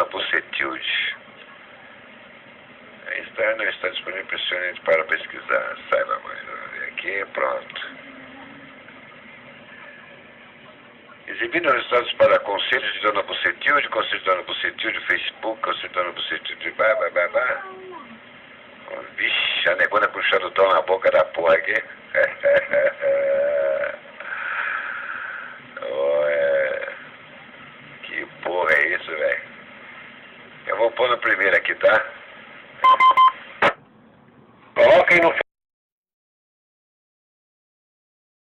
Dona Bucetilde. Está, não está disponível, pressione para pesquisar. Saiba mais. Aqui, pronto. Exibindo resultados para Conselho de Dona Bucetilde, Conselho de Dona Bucetilde, Facebook, Conselho de Dona Bucetilde, babá. Vixe, a negona puxando o tom na boca da porra aqui. Que porra é isso, velho? Eu vou pôr no primeiro aqui, tá? Coloquem no